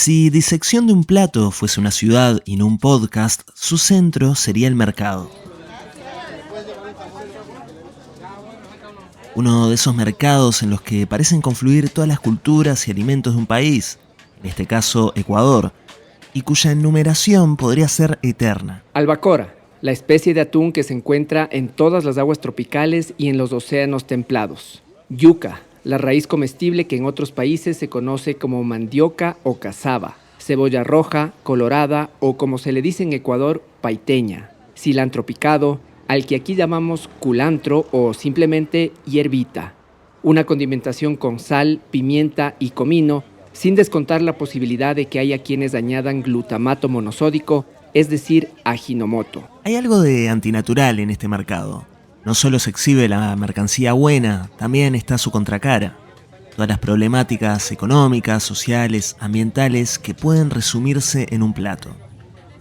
Si Disección de un plato fuese una ciudad y no un podcast, su centro sería el mercado. Uno de esos mercados en los que parecen confluir todas las culturas y alimentos de un país, en este caso Ecuador, y cuya enumeración podría ser eterna. Albacora, la especie de atún que se encuentra en todas las aguas tropicales y en los océanos templados. Yuca, la raíz comestible que en otros países se conoce como mandioca o cazaba. Cebolla roja, colorada o, como se le dice en Ecuador, paiteña. Cilantro picado, al que aquí llamamos culantro o simplemente hierbita. Una condimentación con sal, pimienta y comino, sin descontar la posibilidad de que haya quienes añadan glutamato monosódico, es decir, Ajinomoto. Hay algo de antinatural en este mercado. No solo se exhibe la mercancía buena, también está su contracara. Todas las problemáticas económicas, sociales, ambientales que pueden resumirse en un plato.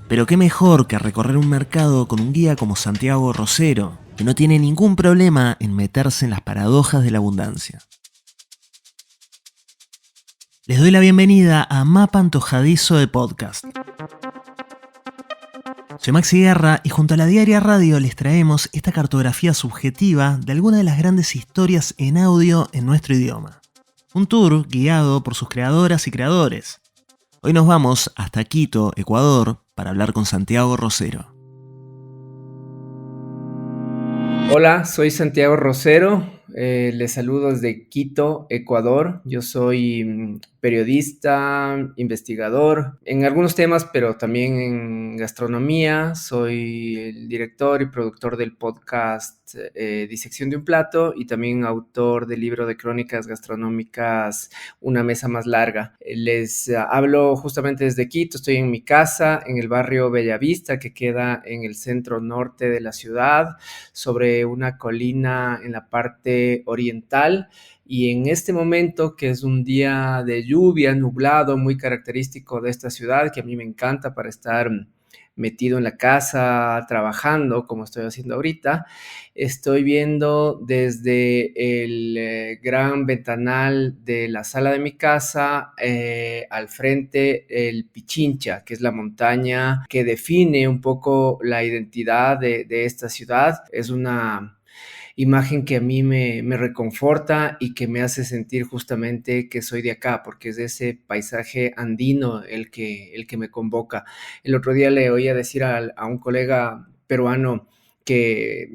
Pero qué mejor que recorrer un mercado con un guía como Santiago Rosero, que no tiene ningún problema en meterse en las paradojas de la abundancia. Les doy la bienvenida a Mapa Antojadizo de Podcast. Soy Maxi Guerra y junto a la Diaria Radio les traemos esta cartografía subjetiva de algunas de las grandes historias en audio en nuestro idioma. Un tour guiado por sus creadoras y creadores. Hoy nos vamos hasta Quito, Ecuador, para hablar con Santiago Rosero. Hola, soy Santiago Rosero, les saludo desde Quito, Ecuador. Yo soy periodista, investigador en algunos temas, pero también en gastronomía. Soy el director y productor del podcast Disección de un plato y también autor del libro de crónicas gastronómicas Una mesa más larga. Les hablo justamente desde Quito, estoy en mi casa, en el barrio Bellavista, que queda en el centro norte de la ciudad, sobre una colina en la parte oriental. Y en este momento, que es un día de lluvia, nublado, muy característico de esta ciudad, que a mí me encanta para estar metido en la casa, trabajando, como estoy haciendo ahorita, estoy viendo desde el gran ventanal de la sala de mi casa, al frente el Pichincha, que es la montaña que define un poco la identidad de esta ciudad. Es una imagen que a mí me reconforta y que me hace sentir justamente que soy de acá, porque es ese paisaje andino el que me convoca. El otro día le oía decir a un colega peruano que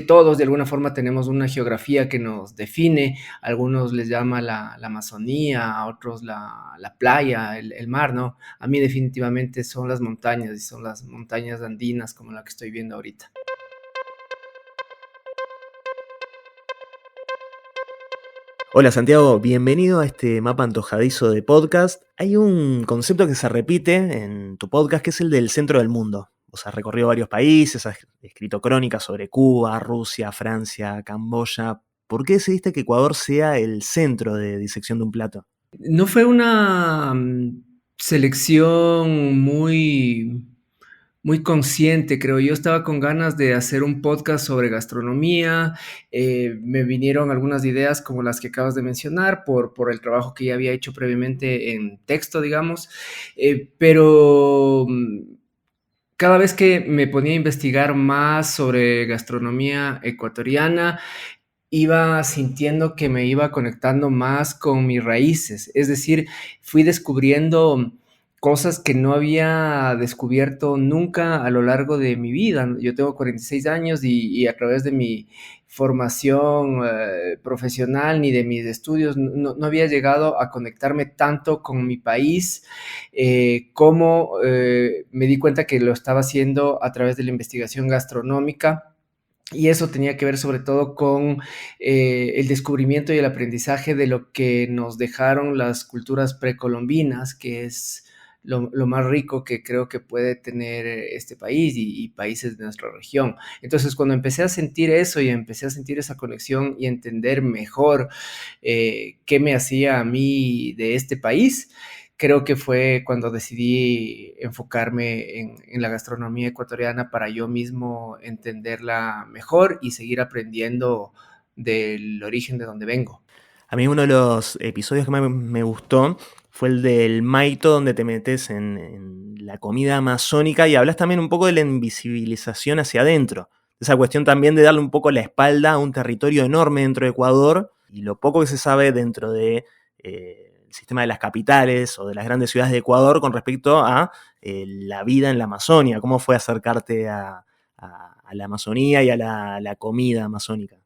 todos de alguna forma tenemos una geografía que nos define. A algunos les llama la Amazonía, a otros la playa, el mar, ¿no? A mí definitivamente son las montañas, y son las montañas andinas como la que estoy viendo ahorita. Hola Santiago, bienvenido a este mapa antojadizo de podcast. Hay un concepto que se repite en tu podcast que es el del centro del mundo. Vos has recorrido varios países, has escrito crónicas sobre Cuba, Rusia, Francia, Camboya. ¿Por qué decidiste que Ecuador sea el centro de Disección de un plato? No fue una selección muy consciente, creo. Yo estaba con ganas de hacer un podcast sobre gastronomía. Me vinieron algunas ideas como las que acabas de mencionar por el trabajo que ya había hecho previamente en texto, digamos. Pero cada vez que me ponía a investigar más sobre gastronomía ecuatoriana, iba sintiendo que me iba conectando más con mis raíces. Es decir, fui descubriendo cosas que no había descubierto nunca a lo largo de mi vida. Yo tengo 46 años y a través de mi formación profesional ni de mis estudios no había llegado a conectarme tanto con mi país como me di cuenta que lo estaba haciendo a través de la investigación gastronómica. Y eso tenía que ver sobre todo con el descubrimiento y el aprendizaje de lo que nos dejaron las culturas precolombinas, que es lo más rico que creo que puede tener este país y países de nuestra región. Entonces, cuando empecé a sentir eso y empecé a sentir esa conexión y entender mejor qué me hacía a mí de este país, creo que fue cuando decidí enfocarme en la gastronomía ecuatoriana para yo mismo entenderla mejor y seguir aprendiendo del origen de donde vengo. A mí uno de los episodios que más me gustó fue el del Maito, donde te metes en la comida amazónica y hablas también un poco de la invisibilización hacia adentro. Esa cuestión también de darle un poco la espalda a un territorio enorme dentro de Ecuador y lo poco que se sabe dentro de el sistema de las capitales o de las grandes ciudades de Ecuador con respecto a la vida en la Amazonia. ¿Cómo fue acercarte a la Amazonía y a la comida amazónica?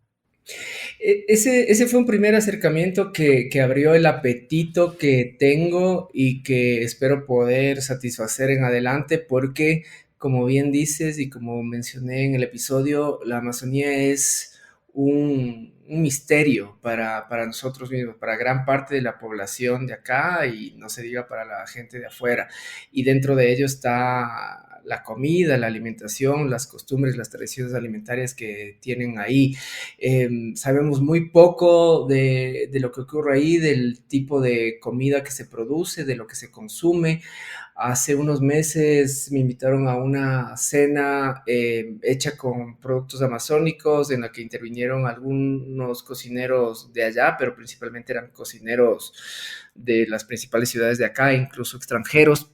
Ese fue un primer acercamiento que abrió el apetito que tengo y que espero poder satisfacer en adelante porque, como bien dices y como mencioné en el episodio, la Amazonía es un misterio para nosotros mismos, para gran parte de la población de acá y no se diga para la gente de afuera. Y dentro de ello está la comida, la alimentación, las costumbres, las tradiciones alimentarias que tienen ahí. Sabemos muy poco de lo que ocurre ahí, del tipo de comida que se produce, de lo que se consume. Hace unos meses me invitaron a una cena hecha con productos amazónicos en la que intervinieron algunos cocineros de allá, pero principalmente eran cocineros de las principales ciudades de acá, incluso extranjeros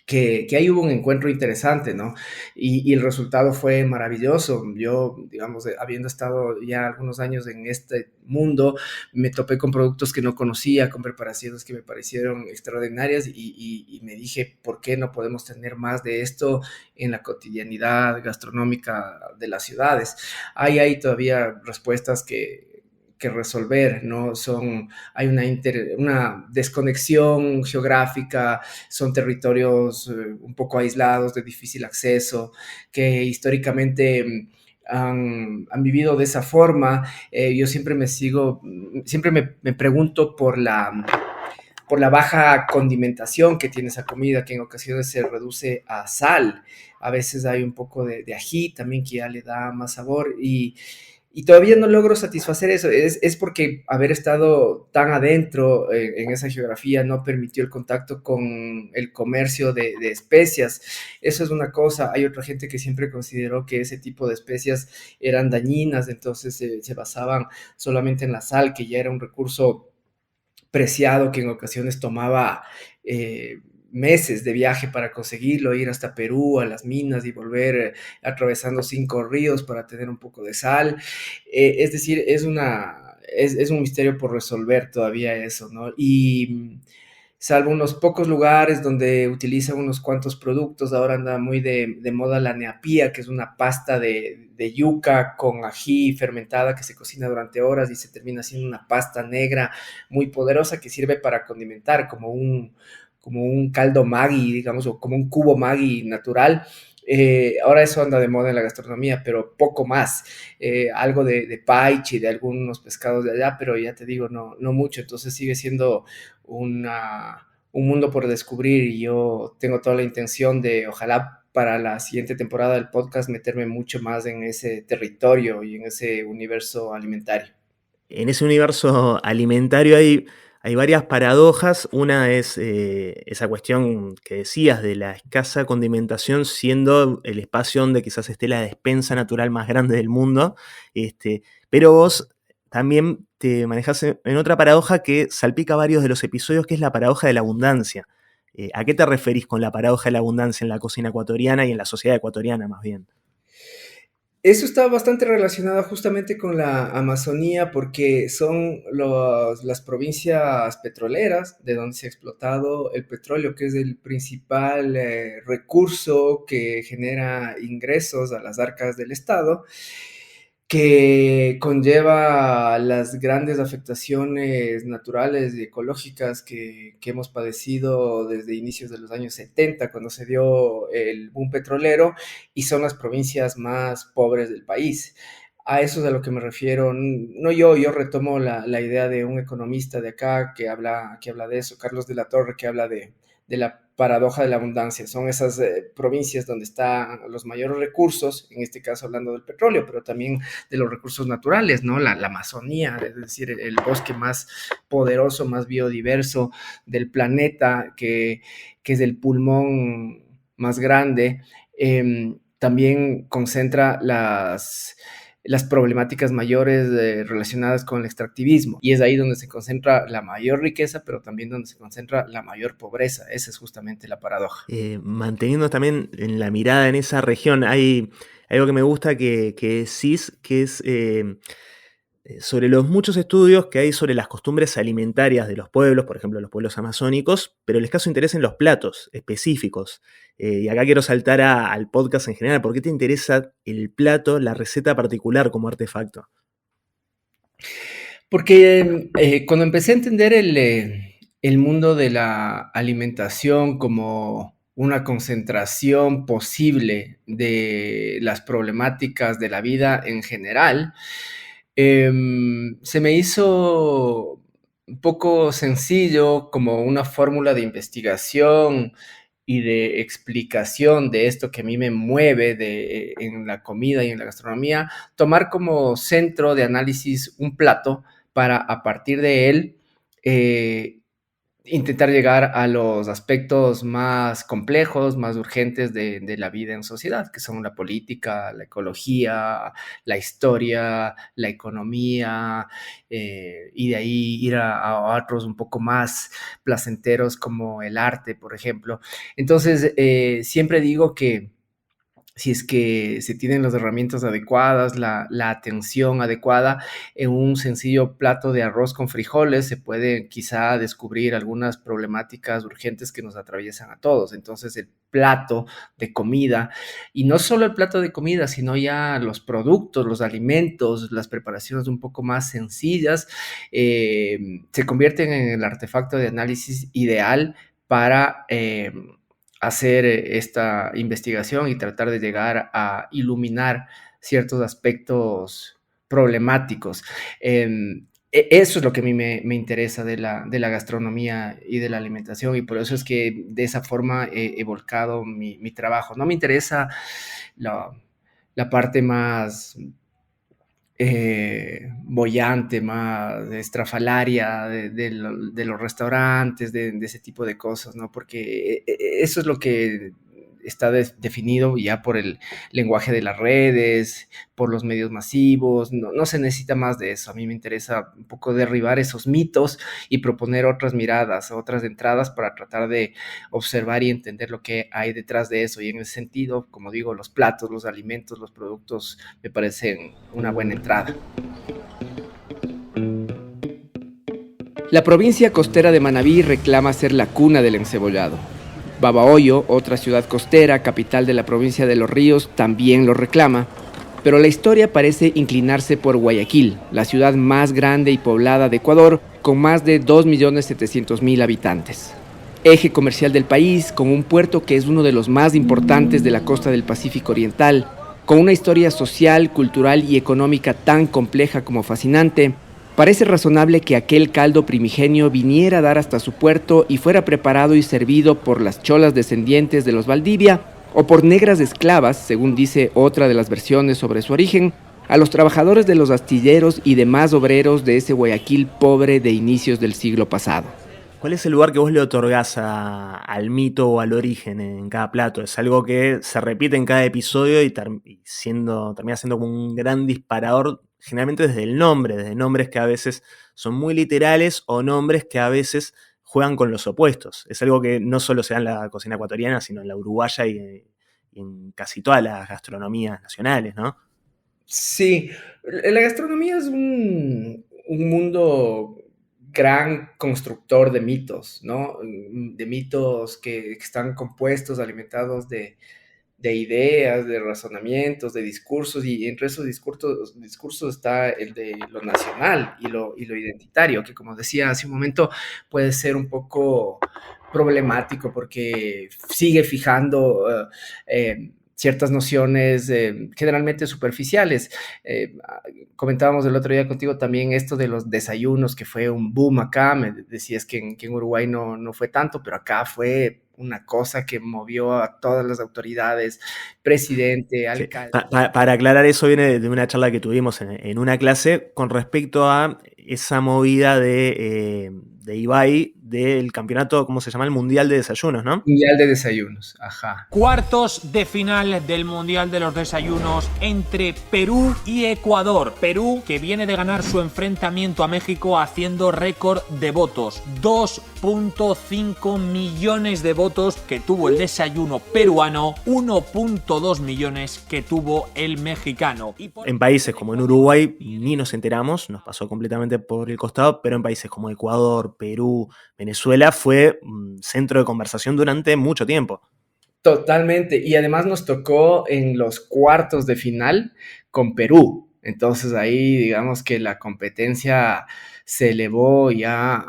que ahí hubo un encuentro interesante, ¿no? Y el resultado fue maravilloso. Yo, digamos, habiendo estado ya algunos años en este mundo, me topé con productos que no conocía, con preparaciones que me parecieron extraordinarias y me dije, ¿por qué no podemos tener más de esto en la cotidianidad gastronómica de las ciudades? Hay todavía respuestas que resolver, ¿no? Hay una desconexión geográfica, son territorios un poco aislados, de difícil acceso, que históricamente han vivido de esa forma. Yo siempre me pregunto por la baja condimentación que tiene esa comida, que en ocasiones se reduce a sal. A veces hay un poco de ají también que ya le da más sabor y todavía no logro satisfacer eso. Es porque haber estado tan adentro en esa geografía no permitió el contacto con el comercio de especias. Eso es una cosa. Hay otra gente que siempre consideró que ese tipo de especias eran dañinas, entonces se basaban solamente en la sal, que ya era un recurso preciado que en ocasiones tomaba meses de viaje para conseguirlo, ir hasta Perú, a las minas y volver atravesando 5 ríos para tener un poco de sal. Es decir, es un misterio por resolver todavía eso, ¿no? Y salvo unos pocos lugares donde utilizan unos cuantos productos, ahora anda muy de moda la neapía, que es una pasta de yuca con ají fermentada que se cocina durante horas y se termina siendo una pasta negra muy poderosa que sirve para condimentar como un caldo Maggi, digamos, o como un cubo Maggi natural. Ahora eso anda de moda en la gastronomía, pero poco más. Algo de paiche, de algunos pescados de allá, pero ya te digo, no mucho. Entonces sigue siendo un mundo por descubrir y yo tengo toda la intención de, ojalá para la siguiente temporada del podcast, meterme mucho más en ese territorio y en ese universo alimentario. En ese universo alimentario hay varias paradojas. Una es esa cuestión que decías de la escasa condimentación siendo el espacio donde quizás esté la despensa natural más grande del mundo. Pero vos también te manejás en otra paradoja que salpica varios de los episodios, que es la paradoja de la abundancia. ¿A qué te referís con la paradoja de la abundancia en la cocina ecuatoriana y en la sociedad ecuatoriana más bien? Eso está bastante relacionado justamente con la Amazonía porque son las provincias petroleras de donde se ha explotado el petróleo, que es el principal recurso que genera ingresos a las arcas del Estado, que conlleva las grandes afectaciones naturales y ecológicas que hemos padecido desde inicios de los años 70, cuando se dio el boom petrolero, y son las provincias más pobres del país. A eso es a lo que me refiero. No yo retomo la idea de un economista de acá que habla de eso, Carlos de la Torre, que habla de la paradoja de la abundancia. Son esas provincias donde están los mayores recursos, en este caso hablando del petróleo, pero también de los recursos naturales, ¿no? La Amazonía, es decir, el bosque más poderoso, más biodiverso del planeta, que es el pulmón más grande, también concentra las problemáticas mayores relacionadas con el extractivismo. Y es ahí donde se concentra la mayor riqueza, pero también donde se concentra la mayor pobreza. Esa es justamente la paradoja. Manteniendo también en la mirada en esa región, hay algo que me gusta que decís, que es sobre los muchos estudios que hay sobre las costumbres alimentarias de los pueblos, por ejemplo, los pueblos amazónicos, pero el escaso interés en los platos específicos. Y acá quiero saltar al podcast en general. ¿Por qué te interesa el plato, la receta particular como artefacto? Porque cuando empecé a entender el mundo de la alimentación como una concentración posible de las problemáticas de la vida en general, se me hizo un poco sencillo como una fórmula de investigación y de explicación de esto que a mí me mueve en la comida y en la gastronomía, tomar como centro de análisis un plato para a partir de él eh, intentar llegar a los aspectos más complejos, más urgentes de la vida en sociedad, que son la política, la ecología, la historia, la economía, y de ahí ir a otros un poco más placenteros como el arte, por ejemplo. Entonces, siempre digo que si es que se tienen las herramientas adecuadas, la atención adecuada, en un sencillo plato de arroz con frijoles se puede quizá descubrir algunas problemáticas urgentes que nos atraviesan a todos. Entonces, el plato de comida, y no solo el plato de comida, sino ya los productos, los alimentos, las preparaciones un poco más sencillas, se convierten en el artefacto de análisis ideal para hacer esta investigación y tratar de llegar a iluminar ciertos aspectos problemáticos. Eso es lo que a mí me interesa de la gastronomía y de la alimentación, y por eso es que de esa forma he volcado mi trabajo. No me interesa la, la parte más boyante, más estrafalaria de los restaurantes, de ese tipo de cosas, ¿no? Porque eso es lo que está definido ya por el lenguaje de las redes, por los medios masivos, no se necesita más de eso. A mí me interesa un poco derribar esos mitos y proponer otras miradas, otras entradas para tratar de observar y entender lo que hay detrás de eso. Y en ese sentido, como digo, los platos, los alimentos, los productos me parecen una buena entrada. La provincia costera de Manabí reclama ser la cuna del encebollado. Babahoyo, otra ciudad costera, capital de la provincia de Los Ríos, también lo reclama, pero la historia parece inclinarse por Guayaquil, la ciudad más grande y poblada de Ecuador, con más de 2.700.000 habitantes. Eje comercial del país, con un puerto que es uno de los más importantes de la costa del Pacífico Oriental, con una historia social, cultural y económica tan compleja como fascinante, parece razonable que aquel caldo primigenio viniera a dar hasta su puerto y fuera preparado y servido por las cholas descendientes de los Valdivia o por negras esclavas, según dice otra de las versiones sobre su origen, a los trabajadores de los astilleros y demás obreros de ese Guayaquil pobre de inicios del siglo pasado. ¿Cuál es el lugar que vos le otorgás al mito o al origen en cada plato? ¿Es algo que se repite en cada episodio y termina siendo como un gran disparador, generalmente desde nombres que a veces son muy literales o nombres que a veces juegan con los opuestos? Es algo que no solo se da en la cocina ecuatoriana, sino en la uruguaya y en casi todas las gastronomías nacionales, ¿no? Sí, la gastronomía es un mundo gran constructor de mitos, ¿no? De mitos que están compuestos, alimentados de ideas, de razonamientos, de discursos, y entre esos discursos está el de lo nacional y lo identitario, que como decía hace un momento, puede ser un poco problemático porque sigue fijando ciertas nociones generalmente superficiales. Comentábamos el otro día contigo también esto de los desayunos, que fue un boom acá. Me decías que en Uruguay no fue tanto, pero acá fue una cosa que movió a todas las autoridades, presidente, Sí. alcalde. Para aclarar, eso viene de una charla que tuvimos en una clase con respecto a esa movida de Ibai del campeonato, ¿cómo se llama? El Mundial de Desayunos, ¿no? Mundial de Desayunos, ajá. Cuartos de final del Mundial de los Desayunos entre Perú y Ecuador. Perú, que viene de ganar su enfrentamiento a México haciendo récord de votos. 2.5 millones de votos que tuvo el desayuno peruano, 1.2 millones que tuvo el mexicano. En países como en Uruguay ni nos enteramos, nos pasó completamente por el costado, pero en países como Ecuador, Perú, Venezuela fue centro de conversación durante mucho tiempo. Totalmente, y además nos tocó en los cuartos de final con Perú. Entonces ahí digamos que la competencia se elevó ya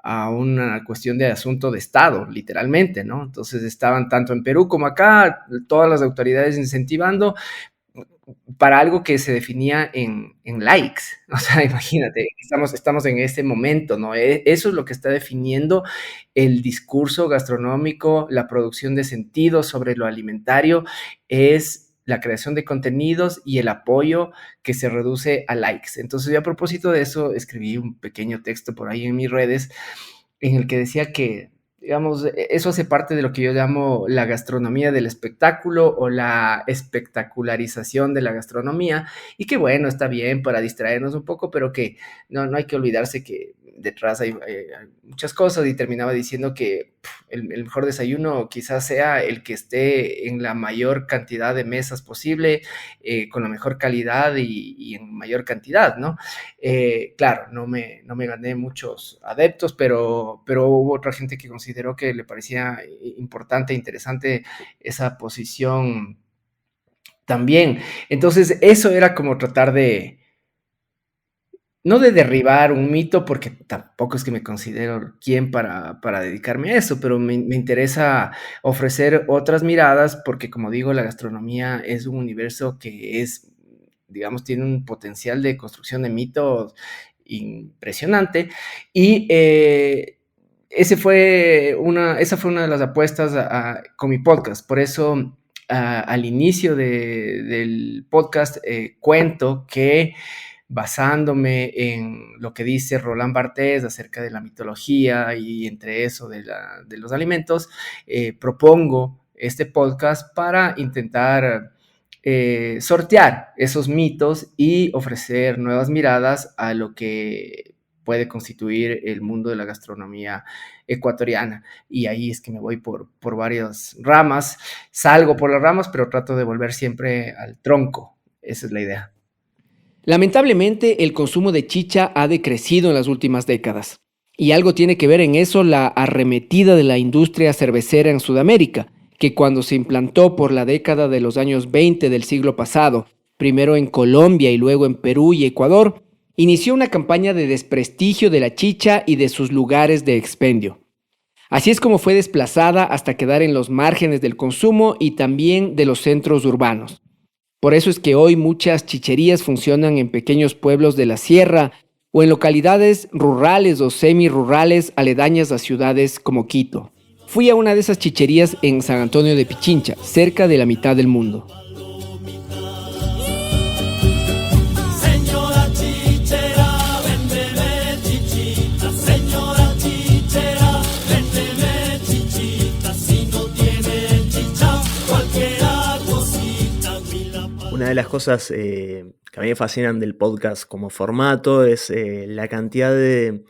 a una cuestión de asunto de Estado, literalmente, ¿no? Entonces estaban tanto en Perú como acá todas las autoridades incentivando para algo que se definía en likes. O sea, imagínate, estamos en ese momento, ¿no? Eso es lo que está definiendo el discurso gastronómico, la producción de sentido sobre lo alimentario, es la creación de contenidos y el apoyo que se reduce a likes. Entonces, yo a propósito de eso, escribí un pequeño texto por ahí en mis redes en el que decía que, digamos, eso hace parte de lo que yo llamo la gastronomía del espectáculo o la espectacularización de la gastronomía, y que bueno, está bien para distraernos un poco, pero que no hay que olvidarse que detrás hay muchas cosas, y terminaba diciendo que el mejor desayuno quizás sea el que esté en la mayor cantidad de mesas posible, con la mejor calidad y en mayor cantidad, ¿no? Claro, no me gané muchos adeptos, pero hubo otra gente que consideró que le parecía importante e interesante esa posición también. Entonces, eso era como tratar de, no de derribar un mito, porque tampoco es que me considero quién para dedicarme a eso, pero me interesa ofrecer otras miradas, porque como digo, la gastronomía es un universo que es, digamos, tiene un potencial de construcción de mitos impresionante, y esa fue una de las apuestas con mi podcast. Por eso, al inicio del podcast, cuento que basándome en lo que dice Roland Barthes acerca de la mitología y entre eso de los alimentos, propongo este podcast para intentar sortear esos mitos y ofrecer nuevas miradas a lo que puede constituir el mundo de la gastronomía ecuatoriana. Y ahí es que me voy por varias ramas, salgo por las ramas, pero trato de volver siempre al tronco. Esa es la idea. Lamentablemente, el consumo de chicha ha decrecido en las últimas décadas. Y algo tiene que ver en eso la arremetida de la industria cervecera en Sudamérica, que cuando se implantó por la década de los años 20 del siglo pasado, primero en Colombia y luego en Perú y Ecuador, inició una campaña de desprestigio de la chicha y de sus lugares de expendio. Así es como fue desplazada hasta quedar en los márgenes del consumo y también de los centros urbanos. Por eso es que hoy muchas chicherías funcionan en pequeños pueblos de la sierra o en localidades rurales o semirurales aledañas a ciudades como Quito. Fui a una de esas chicherías en San Antonio de Pichincha, cerca de la mitad del mundo. Una de las cosas que a mí me fascinan del podcast como formato es la cantidad de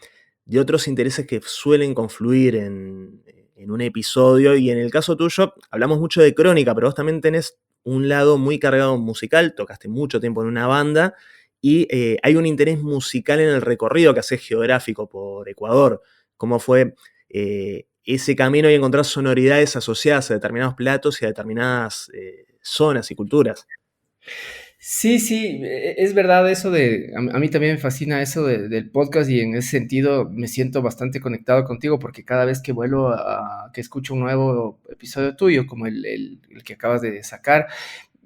otros intereses que suelen confluir en un episodio, y en el caso tuyo hablamos mucho de crónica, pero vos también tenés un lado muy cargado musical, tocaste mucho tiempo en una banda y hay un interés musical en el recorrido que haces geográfico por Ecuador. ¿Cómo fue ese camino y encontrar sonoridades asociadas a determinados platos y a determinadas zonas y culturas? Sí, es verdad eso a mí también me fascina eso del podcast, y en ese sentido me siento bastante conectado contigo, porque cada vez que que escucho un nuevo episodio tuyo, como el que acabas de sacar,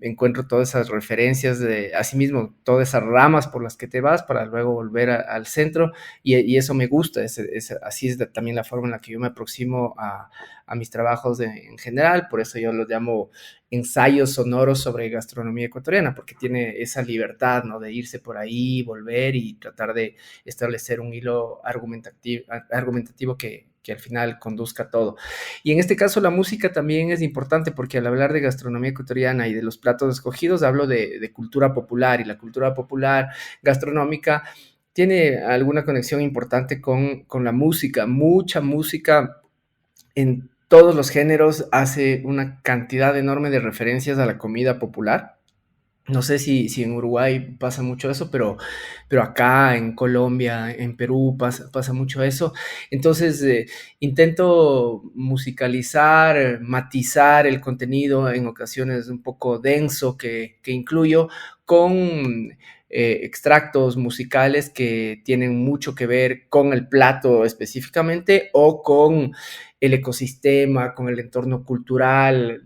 encuentro todas esas referencias de, asimismo, todas esas ramas por las que te vas para luego volver al centro y eso me gusta, así es también la forma en la que yo me aproximo a mis trabajos en general, por eso yo los llamo ensayos sonoros sobre gastronomía ecuatoriana, porque tiene esa libertad, ¿no? De irse por ahí, volver y tratar de establecer un hilo argumentativo que al final conduzca a todo. Y en este caso la música también es importante porque al hablar de gastronomía ecuatoriana y de los platos escogidos, hablo de cultura popular y la cultura popular gastronómica tiene alguna conexión importante con la música, mucha música en todos los géneros, hace una cantidad enorme de referencias a la comida popular. No sé si en Uruguay pasa mucho eso, pero acá en Colombia, en Perú pasa mucho eso. Entonces, intento musicalizar, matizar el contenido en ocasiones un poco denso que incluyo con extractos musicales que tienen mucho que ver con el plato específicamente o con el ecosistema, con el entorno cultural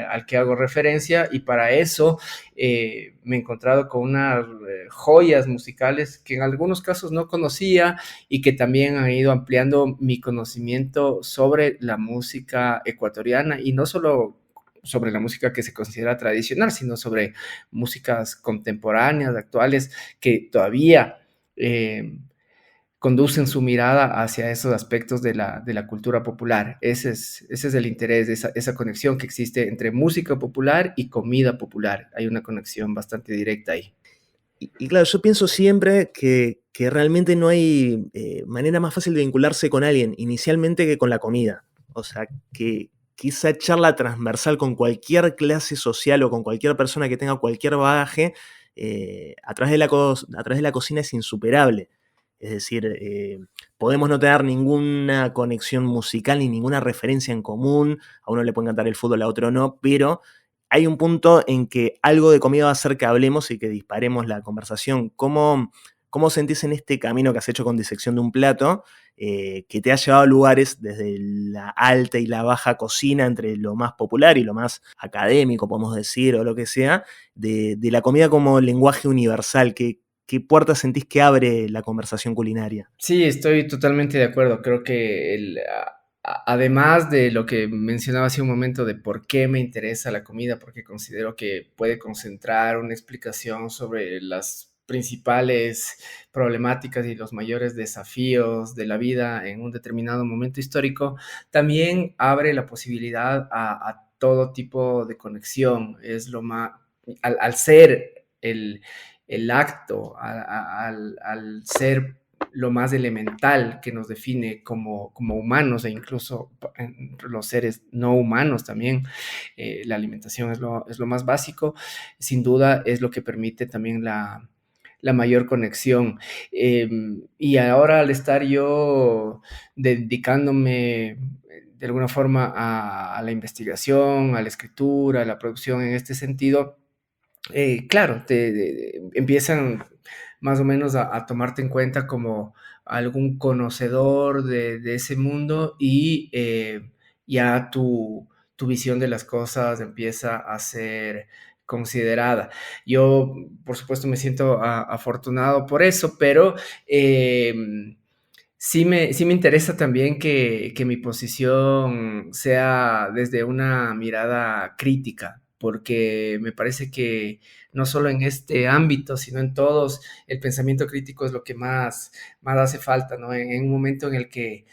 al que hago referencia y para eso me he encontrado con unas joyas musicales que en algunos casos no conocía y que también han ido ampliando mi conocimiento sobre la música ecuatoriana y no solo sobre la música que se considera tradicional, sino sobre músicas contemporáneas, actuales, que todavía conducen su mirada hacia esos aspectos de la cultura popular. Ese es el interés, esa conexión que existe entre música popular y comida popular. Hay una conexión bastante directa ahí. Y claro, yo pienso siempre que realmente no hay manera más fácil de vincularse con alguien inicialmente que con la comida. O sea, que esa charla transversal con cualquier clase social o con cualquier persona que tenga cualquier bagaje, a través de a través de la cocina es insuperable. Es decir, podemos no tener ninguna conexión musical ni ninguna referencia en común. A uno le puede encantar el fútbol, a otro no, pero hay un punto en que algo de comida va a hacer que hablemos y que disparemos la conversación. ¿Cómo sentís en este camino que has hecho con disección de un plato, que te ha llevado a lugares desde la alta y la baja cocina, entre lo más popular y lo más académico, podemos decir, o lo que sea, de la comida como lenguaje universal? ¿Qué puertas sentís que abre la conversación culinaria? Sí, estoy totalmente de acuerdo. Creo que además de lo que mencionaba hace un momento de por qué me interesa la comida, porque considero que puede concentrar una explicación sobre las principales problemáticas y los mayores desafíos de la vida en un determinado momento histórico, también abre la posibilidad a todo tipo de conexión. Es lo más, al ser el acto, al ser lo más elemental que nos define como humanos e incluso entre los seres no humanos también. La alimentación es lo más básico, sin duda es lo que permite también la mayor conexión. Y ahora al estar yo dedicándome de alguna forma a la investigación, a la escritura, a la producción en este sentido, claro, empiezan más o menos a tomarte en cuenta como algún conocedor de ese mundo y ya tu visión de las cosas empieza a ser considerada. Yo, por supuesto, me siento afortunado por eso, pero sí me interesa también que mi posición sea desde una mirada crítica, porque me parece que no solo en este ámbito, sino en todos, el pensamiento crítico es lo que más hace falta, ¿no? En un momento en el que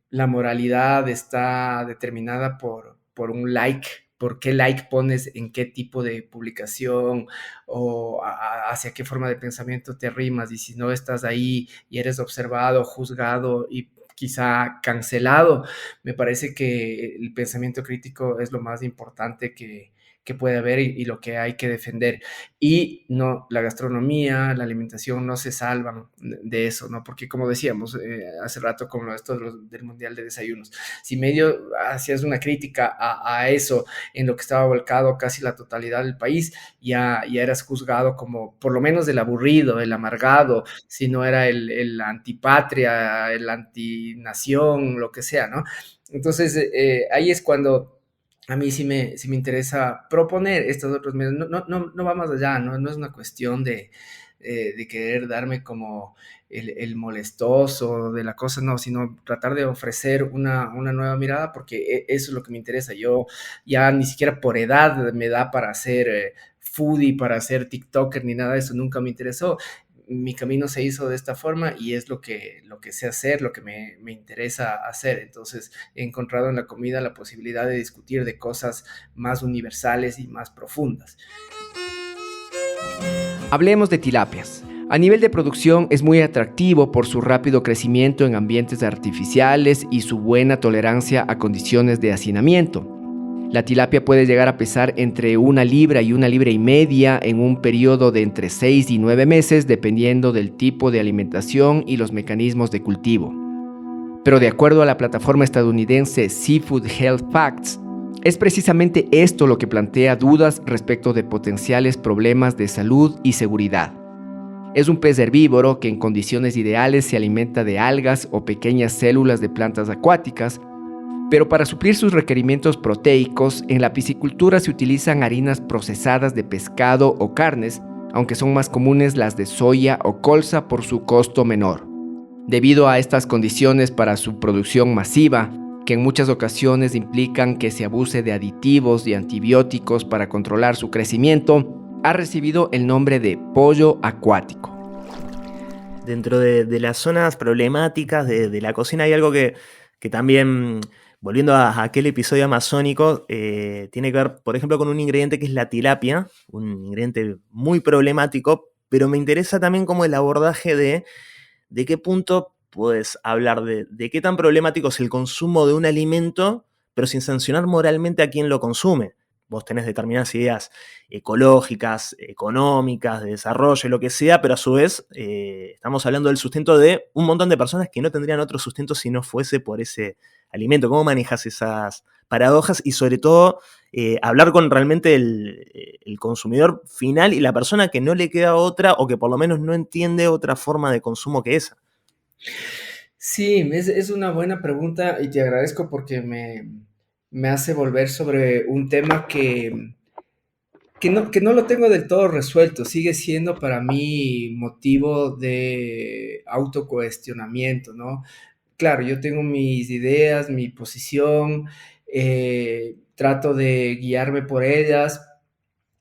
la moralidad está determinada por un like, por qué like pones en qué tipo de publicación o hacia qué forma de pensamiento te rimas, y si no estás ahí y eres observado, juzgado y quizá cancelado, me parece que el pensamiento crítico es lo más importante que puede haber y lo que hay que defender. Y no, la gastronomía, la alimentación no se salvan de eso, ¿no? Porque como decíamos hace rato con esto del Mundial de Desayunos, si medio hacías una crítica a eso en lo que estaba volcado casi la totalidad del país, ya eras juzgado como por lo menos el aburrido, el amargado, si no era el antipatria, el antinación, lo que sea, ¿no? Entonces ahí es cuando a mí sí me interesa proponer estos otros medios. No va más allá, no es una cuestión de querer darme como el molestoso de la cosa, no, sino tratar de ofrecer una nueva mirada, porque eso es lo que me interesa. Yo ya ni siquiera por edad me da para ser foodie, para ser TikToker, ni nada de eso, nunca me interesó. Mi camino se hizo de esta forma y es lo que sé hacer, lo que me interesa hacer. Entonces he encontrado en la comida la posibilidad de discutir de cosas más universales y más profundas. Hablemos de tilapias. A nivel de producción es muy atractivo por su rápido crecimiento en ambientes artificiales y su buena tolerancia a condiciones de hacinamiento. La tilapia puede llegar a pesar entre 1 libra y 1,5 libras en un periodo de entre 6 y 9 meses, dependiendo del tipo de alimentación y los mecanismos de cultivo. Pero de acuerdo a la plataforma estadounidense Seafood Health Facts, es precisamente esto lo que plantea dudas respecto de potenciales problemas de salud y seguridad. Es un pez herbívoro que en condiciones ideales se alimenta de algas o pequeñas células de plantas acuáticas, pero para suplir sus requerimientos proteicos, en la piscicultura se utilizan harinas procesadas de pescado o carnes, aunque son más comunes las de soya o colza por su costo menor. Debido a estas condiciones para su producción masiva, que en muchas ocasiones implican que se abuse de aditivos y antibióticos para controlar su crecimiento, ha recibido el nombre de pollo acuático. Dentro de las zonas problemáticas de la cocina hay algo que también, volviendo a aquel episodio amazónico, tiene que ver, por ejemplo, con un ingrediente que es la tilapia, un ingrediente muy problemático, pero me interesa también como el abordaje de qué punto puedes hablar de qué tan problemático es el consumo de un alimento, pero sin sancionar moralmente a quien lo consume. Vos tenés determinadas ideas ecológicas, económicas, de desarrollo, lo que sea, pero a su vez estamos hablando del sustento de un montón de personas que no tendrían otro sustento si no fuese por ese alimento. ¿Cómo manejas esas paradojas? Y sobre todo, hablar con realmente el consumidor final y la persona que no le queda otra o que por lo menos no entiende otra forma de consumo que esa. Sí, es una buena pregunta y te agradezco porque me hace volver sobre un tema que no lo tengo del todo resuelto. Sigue siendo para mí motivo de autocuestionamiento, ¿no? Claro, yo tengo mis ideas, mi posición, trato de guiarme por ellas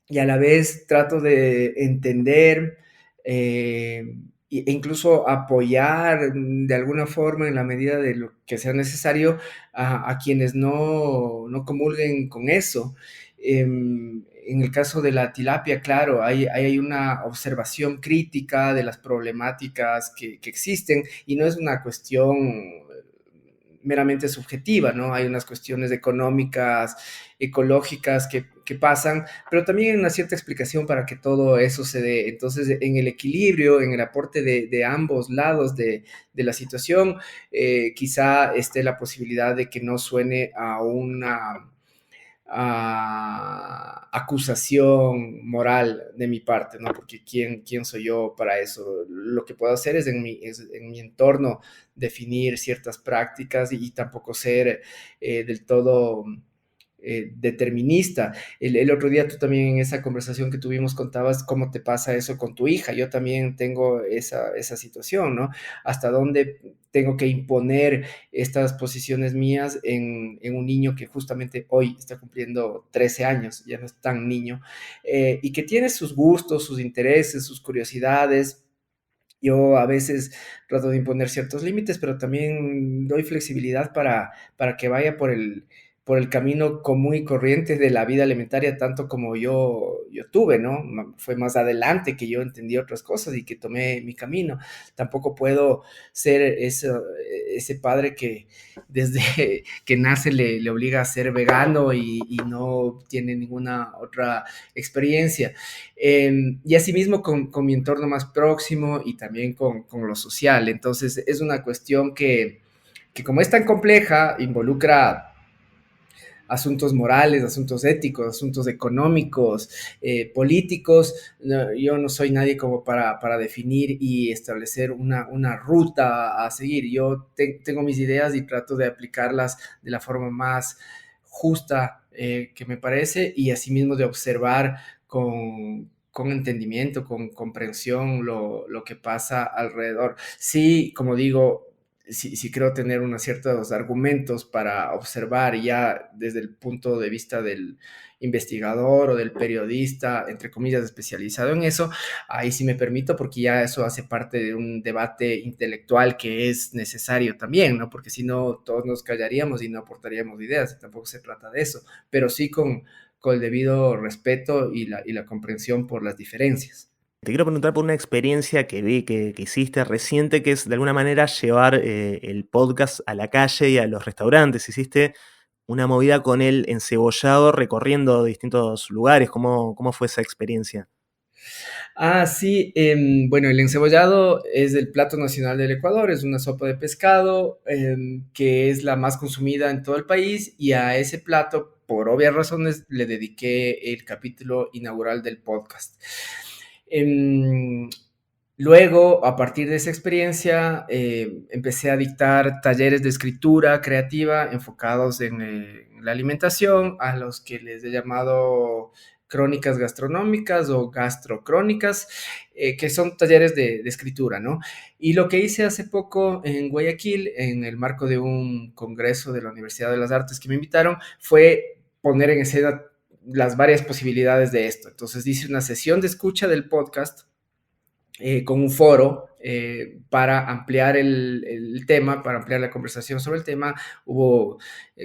y a la vez trato de entender e incluso apoyar de alguna forma en la medida de lo que sea necesario a quienes no comulguen con eso. En el caso de la tilapia, claro, hay una observación crítica de las problemáticas que existen y no es una cuestión meramente subjetiva, ¿no? Hay unas cuestiones económicas, ecológicas que pasan, pero también hay una cierta explicación para que todo eso se dé. Entonces, en el equilibrio, en el aporte de ambos lados de la situación, quizá esté la posibilidad de que no suene a una acusación moral de mi parte, ¿no? Porque ¿quién soy yo para eso? Lo que puedo hacer es en mi entorno definir ciertas prácticas y tampoco ser del todo determinista. El otro día tú también en esa conversación que tuvimos contabas cómo te pasa eso con tu hija. Yo también tengo esa situación, ¿no? Hasta dónde tengo que imponer estas posiciones mías en un niño que justamente hoy está cumpliendo 13 años, ya no es tan niño, y que tiene sus gustos, sus intereses, sus curiosidades. Yo a veces trato de imponer ciertos límites, pero también doy flexibilidad para que vaya por el camino común y corriente de la vida alimentaria, tanto como yo tuve, ¿no? Fue más adelante que yo entendí otras cosas y que tomé mi camino. Tampoco puedo ser ese padre que desde que nace le obliga a ser vegano y no tiene ninguna otra experiencia. Y asimismo con mi entorno más próximo y también con lo social. Entonces es una cuestión que como es tan compleja, involucra asuntos morales, asuntos éticos, asuntos económicos, políticos. No, yo no soy nadie como para definir y establecer una ruta a seguir. Yo tengo mis ideas y trato de aplicarlas de la forma más justa que me parece, y asimismo de observar con entendimiento, con comprensión lo que pasa alrededor. Sí, como digo, sí creo tener unos ciertos argumentos para observar ya desde el punto de vista del investigador o del periodista, entre comillas, especializado en eso. Ahí sí me permito, porque ya eso hace parte de un debate intelectual que es necesario también, ¿no? Porque si no, todos nos callaríamos y no aportaríamos ideas, tampoco se trata de eso, pero sí con el debido respeto y la comprensión por las diferencias. Te quiero preguntar por una experiencia que vi que hiciste reciente, que es de alguna manera llevar el podcast a la calle y a los restaurantes. Hiciste una movida con el encebollado recorriendo distintos lugares. ¿Cómo fue esa experiencia? Sí, bueno, el encebollado es el plato nacional del Ecuador, es una sopa de pescado que es la más consumida en todo el país, y a ese plato, por obvias razones, le dediqué el capítulo inaugural del podcast. Em, Luego, a partir de esa experiencia, empecé a dictar talleres de escritura creativa enfocados en la alimentación, a los que les he llamado crónicas gastronómicas o gastrocrónicas, que son talleres de escritura, ¿no? Y lo que hice hace poco en Guayaquil, en el marco de un congreso de la Universidad de las Artes que me invitaron, fue poner en escena las varias posibilidades de esto. Entonces hice una sesión de escucha del podcast con un foro para ampliar el tema, para ampliar la conversación sobre el tema. Hubo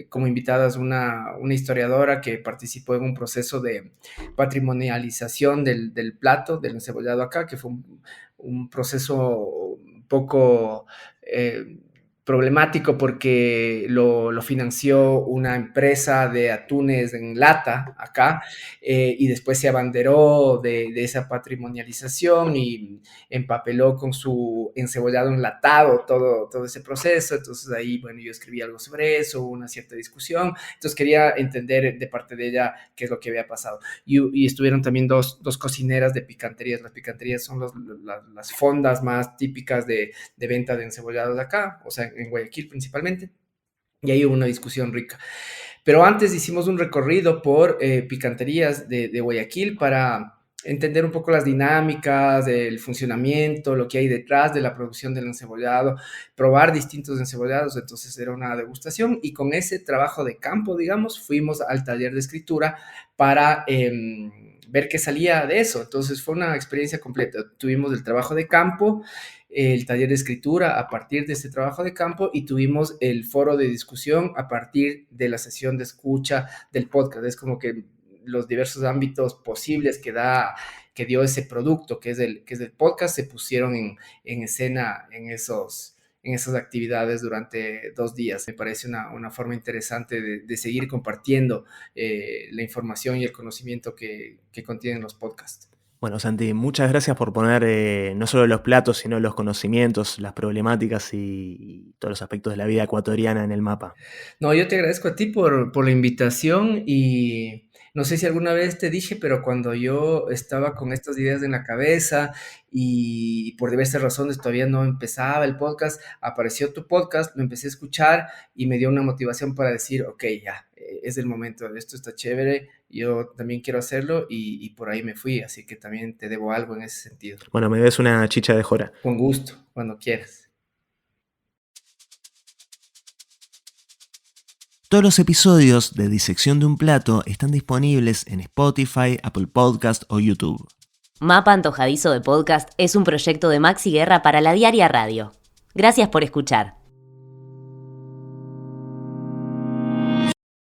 como invitadas una historiadora que participó en un proceso de patrimonialización del plato, del encebollado acá, que fue un proceso un poco problemático, porque lo financió una empresa de atunes en lata acá, y después se abanderó de esa patrimonialización y empapeló con su encebollado enlatado todo ese proceso. Entonces ahí, bueno, yo escribí algo sobre eso, una cierta discusión. Entonces quería entender de parte de ella qué es lo que había pasado. Y estuvieron también dos cocineras de picanterías. Las picanterías son las fondas más típicas de venta de encebollados de acá, o sea, en Guayaquil principalmente. Y ahí hubo una discusión rica. Pero antes hicimos un recorrido por picanterías de Guayaquil para entender un poco las dinámicas, el funcionamiento, lo que hay detrás de la producción del encebollado, probar distintos encebollados. Entonces era una degustación, y con ese trabajo de campo, digamos, fuimos al taller de escritura para ver qué salía de eso. Entonces fue una experiencia completa. Tuvimos el trabajo de campo, el taller de escritura a partir de este trabajo de campo, y tuvimos el foro de discusión a partir de la sesión de escucha del podcast. Es como que los diversos ámbitos posibles que dio ese producto, que es el podcast, se pusieron en escena en esas actividades durante 2 días. Me parece una forma interesante de seguir compartiendo la información y el conocimiento que contienen los podcasts. Bueno, Santi, muchas gracias por poner no solo los platos, sino los conocimientos, las problemáticas y todos los aspectos de la vida ecuatoriana en el mapa. No, yo te agradezco a ti por la invitación, y no sé si alguna vez te dije, pero cuando yo estaba con estas ideas en la cabeza y por diversas razones todavía no empezaba el podcast, apareció tu podcast, lo empecé a escuchar y me dio una motivación para decir, ok, ya, es el momento, esto está chévere, yo también quiero hacerlo, y por ahí me fui, así que también te debo algo en ese sentido. Bueno, me des una chicha de jora. Con gusto, cuando quieras. Todos los episodios de Disección de un Plato están disponibles en Spotify, Apple Podcast o YouTube. Mapa Antojadizo de Podcast es un proyecto de Maxi Guerra para La Diaria Radio. Gracias por escuchar.